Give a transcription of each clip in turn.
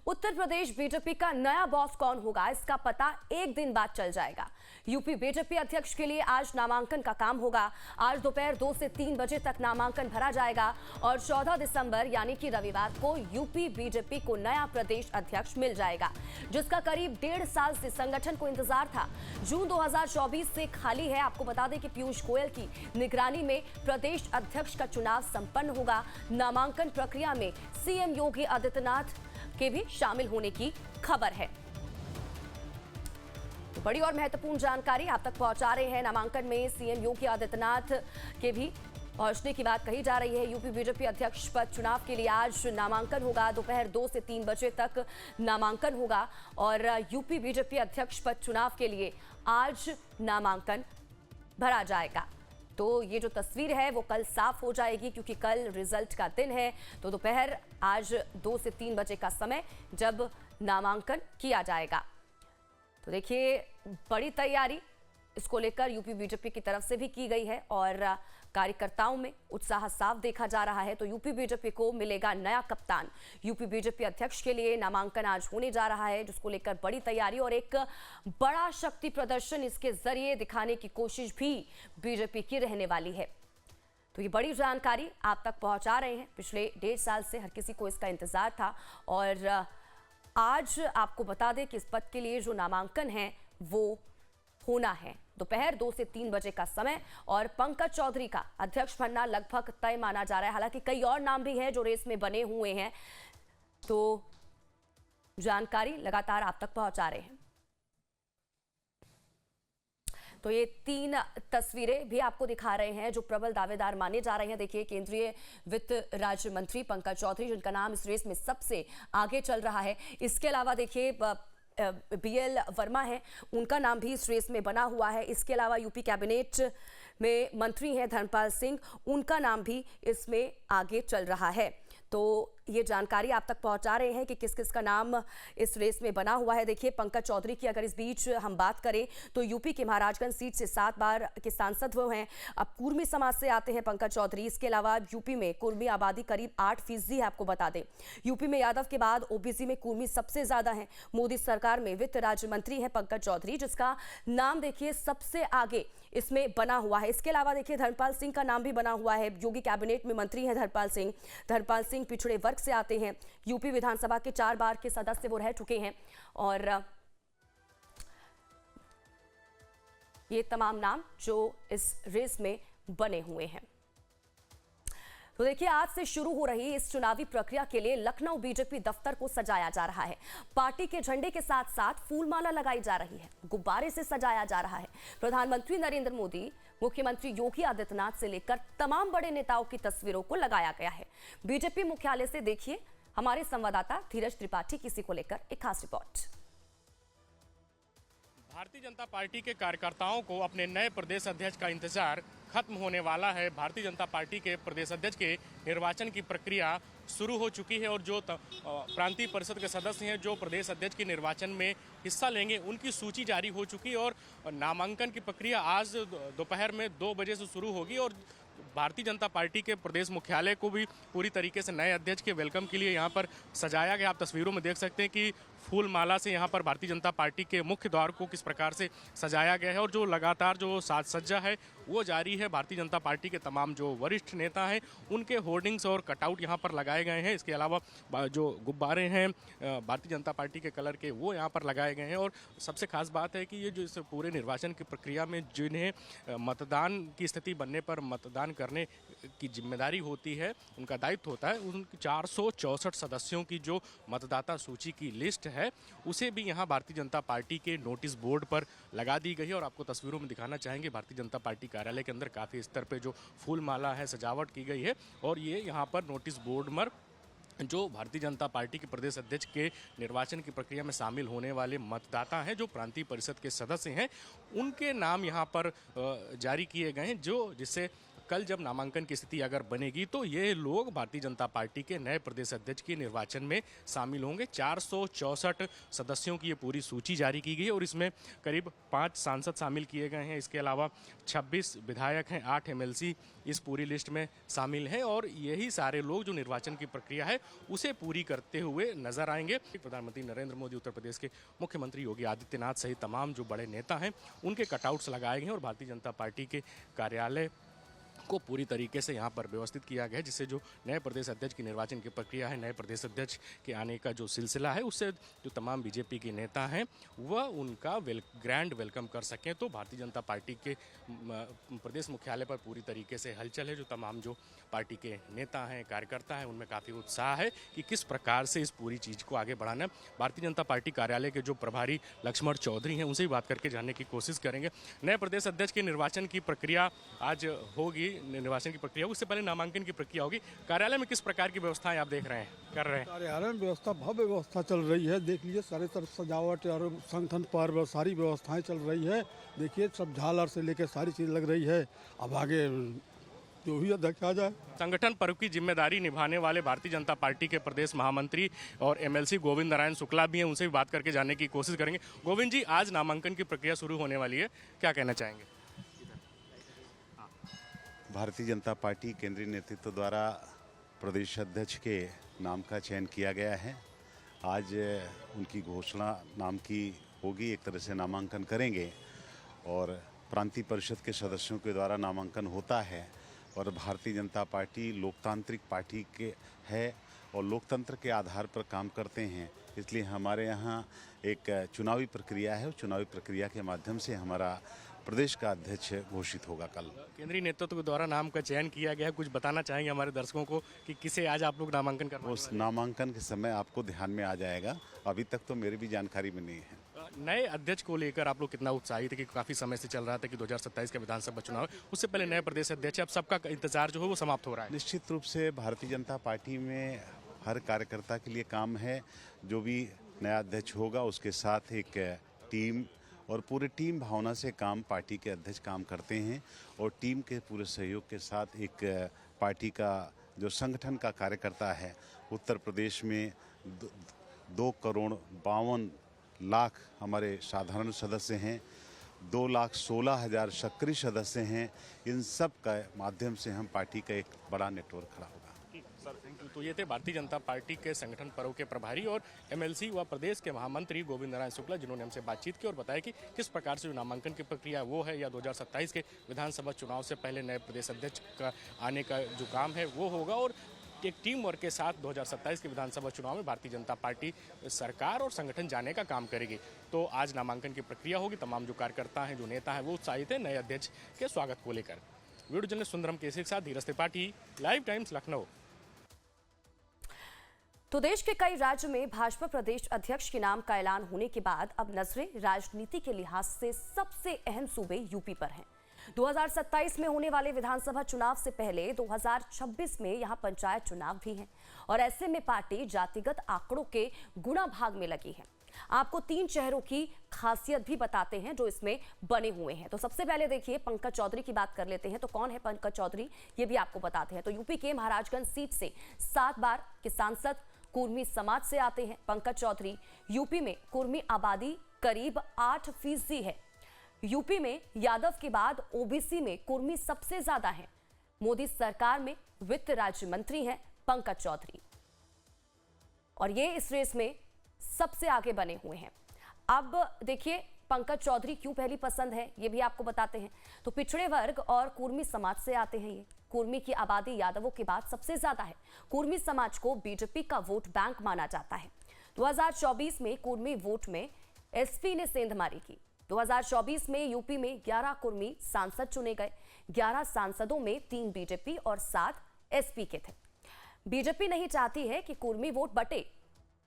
Uttar Pradesh BJP का नया boss कौन होगा, इसका पता एक दिन बाद चल जाएगा। यूपी बीजेपी अध्यक्ष के लिए आज नामांकन का काम होगा। आज दोपहर 2 से 3 बजे तक नामांकन भरा जाएगा और 14 दिसंबर यानी कि रविवार को यूपी बीजेपी को नया प्रदेश अध्यक्ष मिल जाएगा, जिसका करीब 1.5 साल से संगठन को इंतजार था। जून 2024 से खाली है। आपको बता दें कि पीयूष गोयल की निगरानी में प्रदेश अध्यक्ष का चुनाव संपन्न होगा। नामांकन प्रक्रिया में सीएम योगी आदित्यनाथ के भी शामिल होने की खबर है। तो बड़ी और महत्वपूर्ण जानकारी आप तक पहुंचा रहे हैं। नामांकन में सीएम योगी आदित्यनाथ के भी पहुंचने की बात कही जा रही है। यूपी बीजेपी अध्यक्ष पद चुनाव के लिए आज नामांकन होगा। दोपहर 2 से 3 बजे तक नामांकन होगा और यूपी बीजेपी अध्यक्ष पद चुनाव के लिए आज नामांकन भरा जाएगा। तो ये जो तस्वीर है वो कल साफ हो जाएगी, क्योंकि कल रिजल्ट का दिन है। तो दोपहर आज 2 से 3 बजे का समय जब नामांकन किया जाएगा। तो देखिए, बड़ी तैयारी इसको लेकर यूपी बीजेपी की तरफ से भी की गई है और कार्यकर्ताओं में उत्साह साफ देखा जा रहा है। तो यूपी बीजेपी को मिलेगा नया कप्तान। यूपी बीजेपी अध्यक्ष के लिए नामांकन आज होने जा रहा है, जिसको लेकर बड़ी तैयारी और एक बड़ा शक्ति प्रदर्शन इसके जरिए दिखाने की कोशिश भी बीजेपी की रहने वाली है। तो ये बड़ी जानकारी आप तक पहुंचा रहे हैं। पिछले 1.5 साल से हर किसी को इसका इंतजार था और आज आपको बता दें कि इस पद के लिए जो नामांकन है वो होना है। दोपहर 2 से 3 बजे का समय और पंकज चौधरी का अध्यक्ष बनना लगभग तय माना जा रहा है। हालांकि कई और नाम भी हैं जो रेस में बने हुए हैं, तो जानकारी लगातार आप तक पहुंचा रहे हैं। तो ये 3 तस्वीरें भी आपको दिखा रहे हैं जो प्रबल दावेदार माने जा रहे हैं। देखिए, केंद्रीय वित्त राज्य मंत्री पंकज चौधरी, जिनका नाम इस रेस में सबसे आगे चल रहा है। इसके अलावा देखिए बीएल वर्मा है, उनका नाम भी इस रेस में बना हुआ है। इसके अलावा यूपी कैबिनेट में मंत्री हैं धर्मपाल सिंह, उनका नाम भी इसमें आगे चल रहा है। तो ये जानकारी आप तक पहुंचा रहे हैं कि किस किस का नाम इस रेस में बना हुआ है। देखिए, पंकज चौधरी की अगर इस बीच हम बात करें तो यूपी के महाराजगंज सीट से 7 बार के सांसद वो हैं। अब कुर्मी समाज से आते हैं पंकज चौधरी। इसके अलावा यूपी में कुर्मी आबादी करीब 8% है। आपको बता दें, यूपी में यादव के बाद ओबीसी में कुर्मी सबसे ज्यादा है। मोदी सरकार में वित्त राज्य मंत्री है पंकज चौधरी, जिसका नाम देखिए सबसे आगे इसमें बना हुआ है। इसके अलावा देखिए धर्मपाल सिंह का नाम भी बना हुआ है। योगी कैबिनेट में मंत्री हैं धर्मपाल सिंह। धर्मपाल सिंह पिछड़े वर्ग से आते हैं। यूपी विधानसभा के 4 बार के सदस्य वो रह चुके हैं और ये तमाम नाम जो इस रेस में बने हुए हैं। तो देखिए, आज से शुरू हो रही इस चुनावी प्रक्रिया के लिए लखनऊ बीजेपी दफ्तर को सजाया जा रहा है। पार्टी के झंडे के साथ साथ फूलमाला लगाई जा रही है, गुब्बारे से सजाया जा रहा है। प्रधानमंत्री नरेंद्र मोदी, मुख्यमंत्री योगी आदित्यनाथ से लेकर तमाम बड़े नेताओं की तस्वीरों को लगाया गया है। बीजेपी मुख्यालय से देखिए हमारे संवाददाता धीरज त्रिपाठी की इसी को लेकर एक खास रिपोर्ट। भारतीय जनता पार्टी के कार्यकर्ताओं को अपने नए प्रदेश अध्यक्ष का इंतजार खत्म होने वाला है। भारतीय जनता पार्टी के प्रदेश अध्यक्ष के निर्वाचन की प्रक्रिया शुरू हो चुकी है और जो प्रांतीय परिषद के सदस्य हैं जो प्रदेश अध्यक्ष के निर्वाचन में हिस्सा लेंगे, उनकी सूची जारी हो चुकी है और नामांकन की प्रक्रिया आज दोपहर में 2 बजे से शुरू होगी और भारतीय जनता पार्टी के प्रदेश मुख्यालय को भी पूरी तरीके से नए अध्यक्ष के वेलकम के लिए यहाँ पर सजाया गया। आप तस्वीरों में देख सकते हैं कि फूल माला से यहाँ पर भारतीय जनता पार्टी के मुख्य द्वार को किस प्रकार से सजाया गया है और जो लगातार जो साज सज्जा है वो जारी है। भारतीय जनता पार्टी के तमाम जो वरिष्ठ नेता हैं उनके होर्डिंग्स और कटआउट यहाँ पर लगाए गए हैं। इसके अलावा जो गुब्बारे हैं भारतीय जनता पार्टी के कलर के वो यहाँ पर लगाए गए हैं और सबसे खास बात है कि ये जो इस पूरे निर्वाचन की प्रक्रिया में जिन्हें मतदान की स्थिति बनने पर मतदान करने की जिम्मेदारी होती है, उनका दायित्व होता है, उन 464 सदस्यों की जो मतदाता सूची की लिस्ट है उसे भी यहाँ भारतीय जनता पार्टी के नोटिस बोर्ड पर लगा दी गई है। और आपको तस्वीरों में दिखाना चाहेंगे भारतीय जनता पार्टी कार्यालय के अंदर काफ़ी स्तर पे जो फूल माला है सजावट की गई है और ये यहाँ पर नोटिस बोर्ड पर जो भारतीय जनता पार्टी के प्रदेश अध्यक्ष के निर्वाचन की प्रक्रिया में शामिल होने वाले मतदाता हैं, जो प्रांतीय परिषद के सदस्य हैं, उनके नाम यहाँ पर जारी किए गए हैं, जो जिससे कल जब नामांकन की स्थिति अगर बनेगी तो ये लोग भारतीय जनता पार्टी के नए प्रदेश अध्यक्ष के निर्वाचन में शामिल होंगे। 464 सदस्यों की ये पूरी सूची जारी की गई है और इसमें करीब 5 सांसद शामिल किए गए हैं। इसके अलावा 26 विधायक हैं, 8 एमएलसी इस पूरी लिस्ट में शामिल हैं और यही सारे लोग जो निर्वाचन की प्रक्रिया है उसे पूरी करते हुए नजर आएंगे। प्रधानमंत्री नरेंद्र मोदी, उत्तर प्रदेश के मुख्यमंत्री योगी आदित्यनाथ सहित तमाम जो बड़े नेता हैं उनके कटआउट्स लगाए गए हैं और भारतीय जनता पार्टी के कार्यालय को पूरी तरीके से यहाँ पर व्यवस्थित किया गया है, जिससे जो नए प्रदेश अध्यक्ष की निर्वाचन की प्रक्रिया है, नए प्रदेश अध्यक्ष के आने का जो सिलसिला है, उससे जो तमाम बीजेपी के नेता हैं वह उनका ग्रैंड वेलकम कर सकें। तो भारतीय जनता पार्टी के प्रदेश मुख्यालय पर पूरी तरीके से हलचल है। जो तमाम जो पार्टी के नेता हैं, कार्यकर्ता हैं, उनमें काफ़ी उत्साह है कि किस प्रकार से इस पूरी चीज़ को आगे बढ़ाना है। भारतीय जनता पार्टी कार्यालय के जो प्रभारी लक्ष्मण चौधरी हैं उनसे भी बात करके जानने की कोशिश करेंगे। नए प्रदेश अध्यक्ष के निर्वाचन की प्रक्रिया आज होगी, निर्वाचन की प्रक्रिया उससे पहले नामांकन की प्रक्रिया होगी। कार्यालय में किस प्रकार की व्यवस्थाएं आप देख रहे हैं, कर रहे हैं? कार्यालय में व्यवस्था, भव्य व्यवस्था चल रही है। देख लीजिए, सारे तरफ सजावट और संगठन पर्व सारी व्यवस्थाएं चल रही है। देखिए, सब झालर से लेकर सारी चीज लग रही है। अब आगे जो भी अध्यक्ष आ जाए। संगठन पर्व की जिम्मेदारी निभाने वाले भारतीय जनता पार्टी के प्रदेश महामंत्री और एमएलसी गोविंद नारायण शुक्ला भी हैं, उनसे भी बात करके जानने की कोशिश करेंगे। गोविंद जी, आज नामांकन की प्रक्रिया शुरू होने वाली है, क्या कहना चाहेंगे? भारतीय जनता पार्टी केंद्रीय नेतृत्व द्वारा प्रदेश अध्यक्ष के नाम का चयन किया गया है। आज उनकी घोषणा नाम की होगी, एक तरह से नामांकन करेंगे और प्रांतीय परिषद के सदस्यों के द्वारा नामांकन होता है। और भारतीय जनता पार्टी लोकतांत्रिक पार्टी के है और लोकतंत्र के आधार पर काम करते हैं, इसलिए हमारे यहाँ एक चुनावी प्रक्रिया है। चुनावी प्रक्रिया के माध्यम से हमारा प्रदेश का अध्यक्ष घोषित होगा। कल केंद्रीय नेतृत्व के द्वारा नाम का चयन किया गया है, कुछ बताना चाहेंगे हमारे दर्शकों को कि किसे आज आप लोग नामांकन करवाएंगे? उस नामांकन के समय आपको ध्यान में आ जाएगा, अभी तक तो मेरी भी जानकारी में नहीं है। नए अध्यक्ष को लेकर आप लोग कितना उत्साहित है कि काफी समय से चल रहा था कि 2027 का विधानसभा चुनाव, उससे पहले नए प्रदेश अध्यक्ष, अब सबका इंतजार जो है वो समाप्त हो रहा है। निश्चित रूप से भारतीय जनता पार्टी में हर कार्यकर्ता के लिए काम है। जो भी नया अध्यक्ष होगा उसके साथ एक टीम और पूरे टीम भावना से काम पार्टी के अध्यक्ष काम करते हैं और टीम के पूरे सहयोग के साथ एक पार्टी का जो संगठन का कार्यकर्ता है, उत्तर प्रदेश में 2,52,00,000 हमारे साधारण सदस्य हैं, 2,16,000 सक्रिय सदस्य हैं। इन सब का माध्यम से हम पार्टी का एक बड़ा नेटवर्क खड़ा होगा। Sir, thank you. तो ये थे भारतीय जनता पार्टी के संगठन पर्व के प्रभारी और एमएलसी व प्रदेश के महामंत्री गोविंद नारायण शुक्ला, जिन्होंने हमसे बातचीत की और बताया कि किस प्रकार से जो नामांकन की प्रक्रिया वो है या 2027 के विधानसभा चुनाव से पहले नए प्रदेश अध्यक्ष का आने का जो काम है वो होगा और एक टीम वर्क के साथ 2027 के विधानसभा चुनाव में भारतीय जनता पार्टी सरकार और संगठन जाने का काम करेगी। तो आज नामांकन की प्रक्रिया होगी। तमाम जो कार्यकर्ता हैं, जो नेता हैं, वो उत्साहित है नए अध्यक्ष के स्वागत को लेकर। वीडियो जर्नलिस्ट सुंदरम केसरी के साथ धीरज त्रिपाठी, लाइव टाइम्स, लखनऊ। तो देश के कई राज्यों में भाजपा प्रदेश अध्यक्ष के नाम का ऐलान होने के बाद अब नजरें राजनीति के लिहाज से सबसे अहम सूबे यूपी पर हैं। 2027 में होने वाले विधानसभा चुनाव से पहले 2026 में यहां पंचायत चुनाव भी हैं और ऐसे में पार्टी जातिगत आंकड़ों के गुणा भाग में लगी है। आपको 3 चेहरों की खासियत भी बताते हैं जो इसमें बने हुए हैं। तो सबसे पहले देखिए, पंकज चौधरी की बात कर लेते हैं। तो कौन है पंकज चौधरी, ये भी आपको बताते हैं। तो यूपी के महाराजगंज सीट से 7 बार के सांसद कुर्मी समाज से आते हैं पंकज चौधरी। यूपी में कुर्मी आबादी करीब 8% है। यूपी में यादव के बाद ओबीसी में कुर्मी सबसे ज्यादा है। मोदी सरकार में वित्त राज्य मंत्री हैं पंकज चौधरी और ये इस रेस में सबसे आगे बने हुए हैं। अब देखिए पंकज चौधरी क्यों पहली पसंद है, ये भी आपको बताते हैं। तो पिछड़े वर्ग और कुर्मी समाज से आते हैं ये। कुर्मी की आबादी यादवों के बाद सबसे ज्यादा है। कुर्मी समाज को बीजेपी का वोट बैंक माना जाता है। 2024 में कुर्मी वोट में एसपी ने सेंधमारी की। 2024 में यूपी में 11 कुर्मी सांसद चुने गए। 11 सांसदों में 3 बीजेपी और 7 एसपी के थे। बीजेपी नहीं चाहती है कि कुर्मी वोट बटे।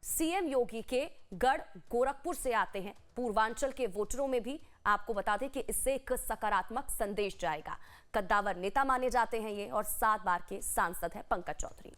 सीएम योगी के गढ़ गोरखपुर से आते हैं। पूर्वांचल के वोटरों में भी आपको बता दें कि इससे एक सकारात्मक संदेश जाएगा। कद्दावर नेता माने जाते हैं ये और 7 बार के सांसद हैं पंकज चौधरी।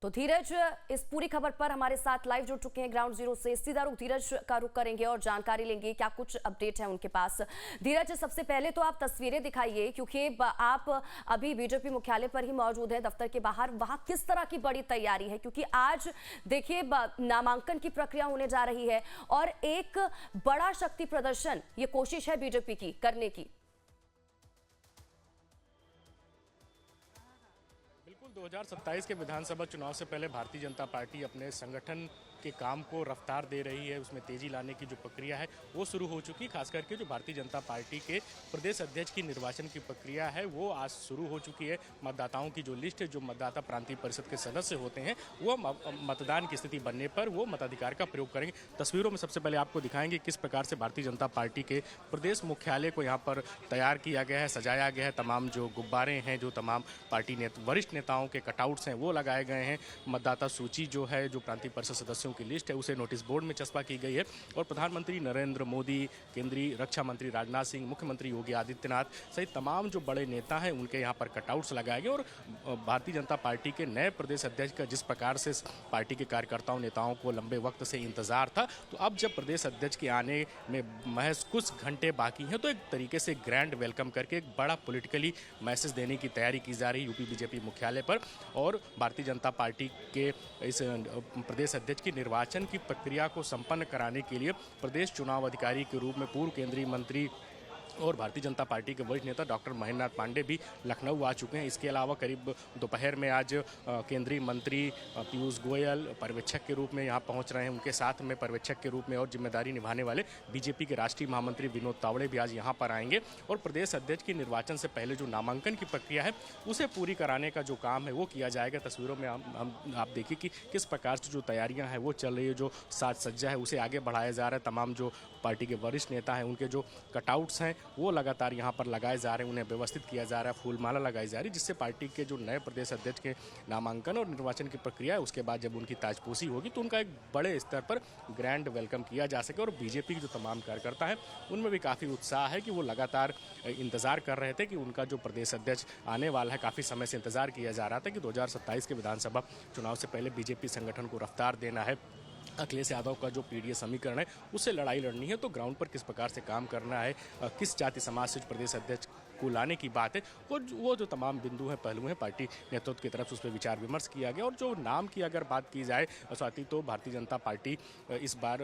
तो धीरज इस पूरी खबर पर हमारे साथ लाइव जुड़ चुके हैं ग्राउंड जीरो से। सीधा रुख धीरज का रुख करेंगे और जानकारी लेंगे क्या कुछ अपडेट है उनके पास। धीरज, सबसे पहले तो आप तस्वीरें दिखाइए, क्योंकि आप अभी बीजेपी मुख्यालय पर ही मौजूद है, दफ्तर के बाहर। वहां किस तरह की बड़ी तैयारी है, क्योंकि आज देखिए नामांकन की प्रक्रिया होने जा रही है और एक बड़ा शक्ति प्रदर्शन ये कोशिश है बीजेपी की करने की। 2027 के विधानसभा चुनाव से पहले भारतीय जनता पार्टी अपने संगठन के काम को रफ्तार दे रही है। उसमें तेजी लाने की जो प्रक्रिया है वो शुरू हो चुकी है। खास करके जो भारतीय जनता पार्टी के प्रदेश अध्यक्ष की निर्वाचन की प्रक्रिया है वो आज शुरू हो चुकी है। मतदाताओं की जो लिस्ट है, जो मतदाता प्रांतीय परिषद के सदस्य होते हैं, वो मतदान की स्थिति बनने पर वो मताधिकार का प्रयोग करेंगे। तस्वीरों में सबसे पहले आपको दिखाएंगे किस प्रकार से भारतीय जनता पार्टी के प्रदेश मुख्यालय को यहाँ पर तैयार किया गया है, सजाया गया है। तमाम जो गुब्बारे हैं, जो तमाम पार्टी वरिष्ठ नेताओं के कटआउट्स हैं वो लगाए गए हैं। मतदाता सूची जो है, जो प्रांतीय परिषद सदस्यों की लिस्ट है, उसे नोटिस बोर्ड में चस्पा की गई है। और प्रधानमंत्री नरेंद्र मोदी, केंद्रीय रक्षा मंत्री राजनाथ सिंह, मुख्यमंत्री योगी आदित्यनाथ सहित तमाम जो बड़े नेता हैं उनके यहाँ पर कटआउट्स लगाए गए। और भारतीय जनता पार्टी के नए प्रदेश अध्यक्ष का जिस प्रकार से पार्टी के कार्यकर्ताओं नेताओं को लंबे वक्त से इंतजार था, तो अब जब प्रदेश अध्यक्ष के आने में महज कुछ घंटे बाकी हैं, तो एक तरीके से ग्रैंड वेलकम करके एक बड़ा पॉलिटिकली मैसेज देने की तैयारी की जा रही है यूपी बीजेपी मुख्यालय पर। और भारतीय जनता पार्टी के इस प्रदेश अध्यक्ष की निर्वाचन की प्रक्रिया को संपन्न कराने के लिए प्रदेश चुनाव अधिकारी के रूप में पूर्व केंद्रीय मंत्री और भारतीय जनता पार्टी के वरिष्ठ नेता डॉक्टर महेंद्रनाथ पांडे भी लखनऊ आ चुके हैं। इसके अलावा करीब दोपहर में आज केंद्रीय मंत्री पीयूष गोयल पर्यवेक्षक के रूप में यहाँ पहुँच रहे हैं। उनके साथ में पर्यवेक्षक के रूप में और जिम्मेदारी निभाने वाले बीजेपी के राष्ट्रीय महामंत्री विनोद तावड़े भी आज यहाँ पर आएंगे। और प्रदेश अध्यक्ष की निर्वाचन से पहले जो नामांकन की प्रक्रिया है उसे पूरी कराने का जो काम है वो किया जाएगा। तस्वीरों में आप देखिए कि किस प्रकार से जो तैयारियाँ हैं वो चल रही है। जो साज सज्जा है उसे आगे बढ़ाया जा रहा है। तमाम जो पार्टी के वरिष्ठ नेता हैं उनके जो कटआउट्स हैं वो लगातार यहाँ पर लगाए जा रहे हैं, उन्हें व्यवस्थित किया जा रहा है, फूलमाला लगाई जा रही है, जिससे पार्टी के जो नए प्रदेश अध्यक्ष के नामांकन और निर्वाचन की प्रक्रिया है उसके बाद जब उनकी ताजपोशी होगी तो उनका एक बड़े स्तर पर ग्रैंड वेलकम किया जा सके। और बीजेपी के जो तमाम कार्यकर्ता हैं उनमें भी काफ़ी उत्साह है कि वो लगातार इंतजार कर रहे थे कि उनका जो प्रदेश अध्यक्ष आने वाला है। काफ़ी समय से इंतजार किया जा रहा था कि 2027 के विधानसभा चुनाव से पहले बीजेपी संगठन को रफ्तार देना है। अखिलेश यादव का जो पीडीएस समीकरण है उससे लड़ाई लड़नी है, तो ग्राउंड पर किस प्रकार से काम करना है, किस जाति समाज से प्रदेश अध्यक्ष को लाने की बात है, वो जो तमाम बिंदु हैं, पहलू हैं, पार्टी नेतृत्व की तरफ से उस पर विचार विमर्श किया गया। और जो नाम की अगर बात की जाए स्वाति, तो भारतीय जनता पार्टी इस बार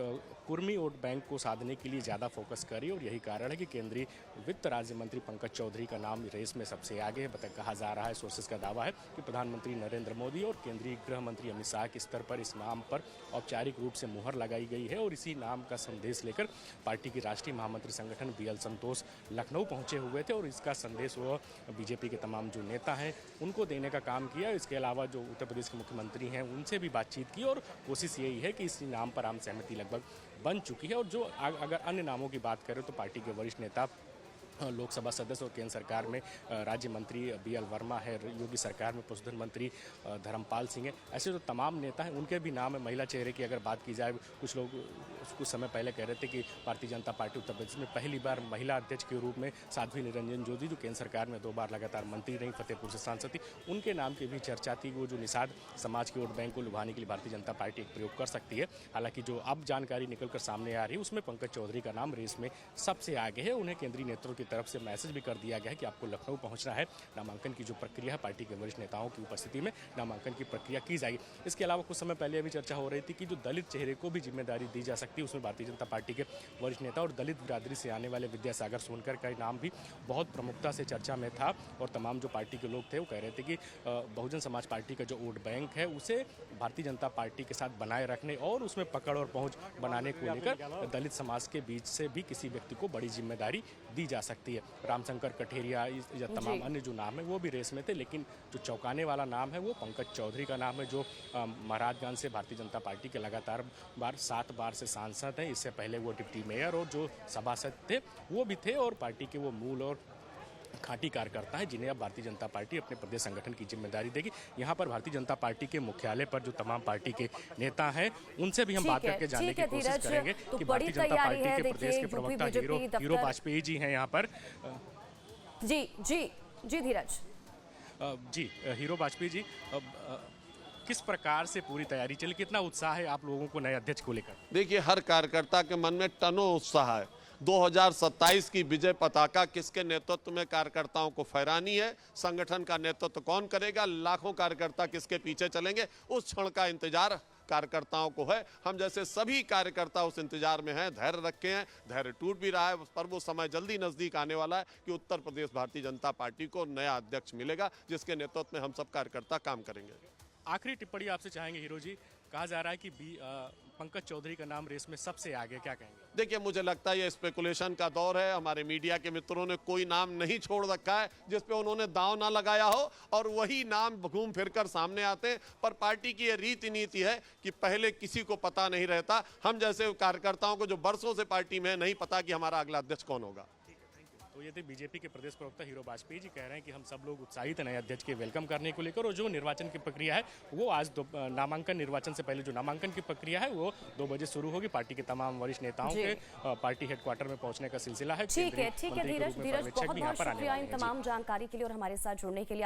कुर्मी वोट बैंक को साधने के लिए ज़्यादा फोकस करी और यही कारण है कि केंद्रीय वित्त राज्य मंत्री पंकज चौधरी का नाम रेस में सबसे आगे है। कहा जा रहा है, सोर्सेज का दावा है कि प्रधानमंत्री नरेंद्र मोदी और केंद्रीय गृह मंत्री अमित शाह के स्तर पर इस नाम पर औपचारिक रूप से मुहर लगाई गई है। और इसी नाम का संदेश लेकर पार्टी के राष्ट्रीय महामंत्री संगठन बीएल संतोष लखनऊ पहुंचे हुए थे और इसका संदेश वो बीजेपी के तमाम जो नेता हैं उनको देने का काम किया। इसके अलावा जो उत्तर प्रदेश के मुख्यमंत्री हैं उनसे भी बातचीत की और कोशिश यही है कि इस नाम पर आम सहमति लगभग बन चुकी है। और जो अगर अन्य नामों की बात करें तो पार्टी के वरिष्ठ नेता, लोकसभा सदस्य और केंद्र सरकार में राज्य मंत्री बीएल वर्मा है, योगी सरकार में पशुधन मंत्री धर्मपाल सिंह है। ऐसे जो तमाम नेता हैं उनके भी नाम है। महिला चेहरे की अगर बात की जाए, कुछ लोग कुछ समय पहले कह रहे थे कि भारतीय जनता पार्टी उत्तर प्रदेश में पहली बार महिला अध्यक्ष के रूप में साध्वी निरंजन ज्योति, जो केंद्र सरकार में 2 बार लगातार मंत्री रही, फतेहपुर से सांसद थी, उनके नाम की भी चर्चा थी। वो जो निषाद समाज के वोट बैंक को लुभाने के लिए भारतीय जनता पार्टी एक प्रयोग कर सकती है। हालांकि जो अब जानकारी निकलकर सामने आ रही है उसमें पंकज चौधरी का नाम रेस में सबसे आगे है। उन्हें केंद्रीय नेतृत्व की तरफ से मैसेज भी कर दिया गया है कि आपको लखनऊ पहुंचना है। नामांकन की जो प्रक्रिया है पार्टी के वरिष्ठ नेताओं की उपस्थिति में नामांकन की प्रक्रिया की जाएगी। इसके अलावा कुछ समय पहले अभी चर्चा हो रही थी कि जो दलित चेहरे को भी जिम्मेदारी दी जा सकती है, उसमें भारतीय जनता पार्टी के वरिष्ठ नेता और दलित बिरादरी से आने वाले विद्यासागर सोनकर का नाम भी बहुत प्रमुखता से चर्चा में था। और तमाम जो पार्टी के लोग थे वो कह रहे थे कि बहुजन समाज पार्टी का जो वोट बैंक है उसे भारतीय जनता पार्टी के साथ बनाए रखने और उसमें पकड़ और पहुंच बनाने को लेकर दलित समाज के बीच से भी किसी व्यक्ति को बड़ी जिम्मेदारी दी जा सकती है। रामशंकर कठेरिया या तमाम अन्य जो नाम है वो भी रेस में थे, लेकिन जो चौंकाने वाला नाम है वो पंकज चौधरी का नाम है, जो महाराजगंज से भारतीय जनता पार्टी के लगातार 7 बार से सांसद हैं। इससे पहले वो डिप्टी मेयर और जो सभासद थे वो भी थे और पार्टी के वो मूल और खांटी कार्यकर्ता है जिन्हें अब भारतीय जनता पार्टी अपने प्रदेश संगठन की जिम्मेदारी देगी। यहाँ पर भारतीय जनता पार्टी के मुख्यालय पर जो तमाम पार्टी के नेता हैं उनसे भी हम बात करके जानने की कोशिश करेंगे कि भारतीय जनता पार्टी के प्रदेश के प्रवक्ता हीरो वाजपेयी जी हैं यहाँ पर। जी धीरज जी हीरो वाजपेयी जी, किस प्रकार से पूरी तैयारी चली, कितना उत्साह है आप लोगों को नए अध्यक्ष को लेकर? देखिए, हर कार्यकर्ता के मन में टनों उत्साह है। 2027 की विजय पताका किसके नेतृत्व में कार्यकर्ताओं को फहरानी है, संगठन का नेतृत्व कौन करेगा, लाखों कार्यकर्ता किसके पीछे चलेंगे, उस क्षण का इंतजार कार्यकर्ताओं को है। हम जैसे सभी कार्यकर्ता उस इंतजार में हैं, धैर्य रखे हैं। धैर्य टूट भी रहा है, पर वो समय जल्दी नजदीक आने वाला है कि उत्तर प्रदेश भारतीय जनता पार्टी को नया अध्यक्ष मिलेगा, जिसके नेतृत्व में हम सब कार्यकर्ता काम करेंगे। आखिरी टिप्पणी आपसे चाहेंगे हीरो जी, कहा जा रहा है कि पंकज चौधरी का नाम रेस में सबसे आगे, क्या कहेंगे? देखिए, मुझे लगता है ये स्पेकुलेशन का दौर है। हमारे मीडिया के मित्रों ने कोई नाम नहीं छोड़ रखा है जिस पे उन्होंने दांव ना लगाया हो, और वही नाम घूम फिर कर सामने आते हैं। पर पार्टी की ये रीति नीति है कि पहले किसी को पता नहीं रहता। हम जैसे कार्यकर्ताओं को जो बरसों से पार्टी में नहीं पता कि हमारा अगला अध्यक्ष कौन होगा। तो ये थे बीजेपी के प्रदेश प्रवक्ता हीरो वाजपेयी जी, कह रहे हैं कि हम सब लोग उत्साहित हैं नए अध्यक्ष के वेलकम करने को लेकर, और जो निर्वाचन की प्रक्रिया है वो आज नामांकन निर्वाचन से पहले जो नामांकन की प्रक्रिया है वो 2 बजे शुरू होगी। पार्टी के तमाम वरिष्ठ नेताओं के पार्टी हेडक्वार्टर में पहुंचने का सिलसिला है। ठीक है धीरज, बहुत बहुत शुक्रिया इन तमाम जानकारी के लिए और हमारे साथ जुड़ने के लिए।